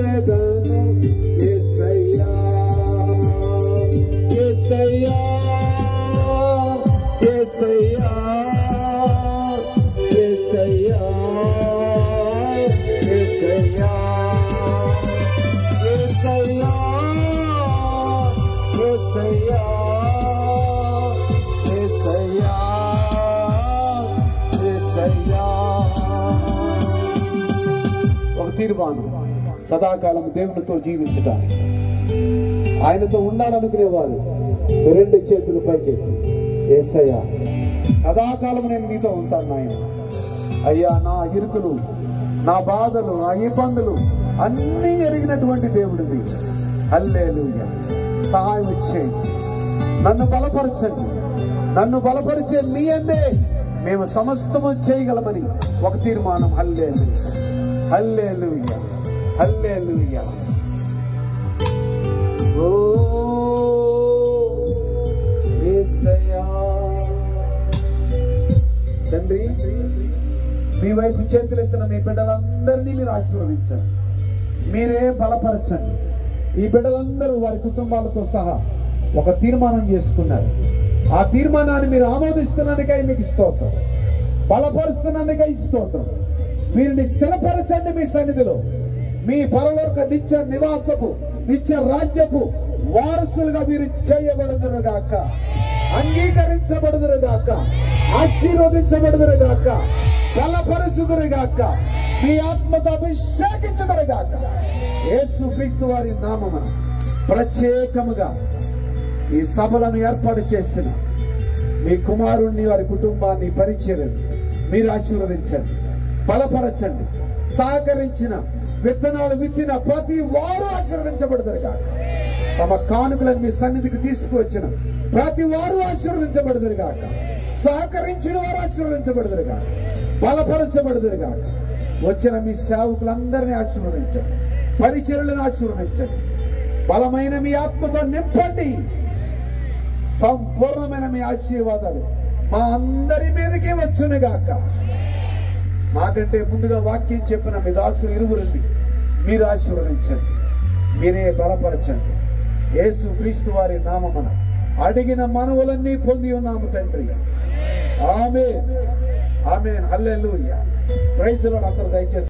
స్తుతించెదను యేసయ్యా యేసయ్యా యేసయ్యా యేసయ్యా యేసయ్యా యేసయ్యా యేసయ్యా యేసయ్యా యేసయ్యా. ఒక తీర్మానం, సదాకాలం దేవునితో జీవించడానికి, ఆయనతో ఉండాలనుకునేవారు రెండు చేతులు పైకి, యేసయ్యా సదాకాలం నేను మీతో ఉంటాను నాయన. అయ్యా నా ఇరుకులు, నా బాధలు, నా ఇబ్బందులు అన్నీ ఎరిగినటువంటి దేవుడివి. హల్లెలూయా. సహాయం చేయండి, నన్ను బలపరచండి. నన్ను బలపరిచే మీ అందే మేము సమస్తము చేయగలమని ఒక తీర్మానం. హల్లెలూయా హల్లెలూయా హల్లెలూయా. ఓ యేసయ్యా. తండ్రి, మీ వైపు చేతులెత్తిన మీ బిడ్డలందరినీ మీరు ఆశీర్వదించండి, మీరే బలపరచండి. ఈ బిడ్డలందరూ వారి కుటుంబాలతో సహా ఒక తీర్మానం చేసుకున్నారు. ఆ తీర్మానాన్ని మీరు ఆమోదిస్తున్నందుకై మీకు స్తోత్రం, బలపరుస్తున్నందుకై స్తోత్రం. వీరిని స్థిరపరచండి మీ సన్నిధిలో. మీ పరలోక నిత్య నివాసపు నిత్య రాజ్యపు వారసులుగా మీరు చేయబడుదురుగాక, అంగీకరించబడుదురుగాక, ఆశీర్వదించబడుదురుగాక, బలపరచుదురుగాక, మీ ఆత్మతో అభిషేకించుదురుగాక. యేసుక్రీస్తు వారి నామమున ప్రత్యేకముగా ఈ సభలను ఏర్పాటు చేసిన మీ కుమారుణ్ణి, వారి కుటుంబాన్ని, పరిచర్యను మీరు ఆశీర్వదించండి, బలపరచండి. సహకరించిన, విత్తనాలు విత్తిన ప్రతి వారు ఆశీర్వదించబడదురుగాక. తమ కానుకలను మీ సన్నిధికి తీసుకువచ్చిన ప్రతి వారు ఆశీర్వదించబడదురుగాక. సహకరించిన వారు ఆశీర్వదించబడదురుగాక, బలపరచబడదురుగాక. వచ్చిన మీ సేవకులందరినీ ఆశీర్వదించండి, పరిచర్యలను ఆశీర్వదించండి. బలమైన మీ ఆత్మతో నింపండి. సంపూర్ణమైన మీ ఆశీర్వాదాలు మా అందరి మీదకి వచ్చునుగాక. మాకంటే ముందుగా వాక్యం చెప్పిన మీ దాసులు ఇరువురిని మీరు ఆశీర్వదించండి, మీరే బలపరచండి. యేసుక్రీస్తు వారి నామమున అడిగిన మనవులన్నీ పొంది ఉన్నాము తండ్రి. Amen amen. Hallelujah. Praise the lord. అందరూ దయచేసి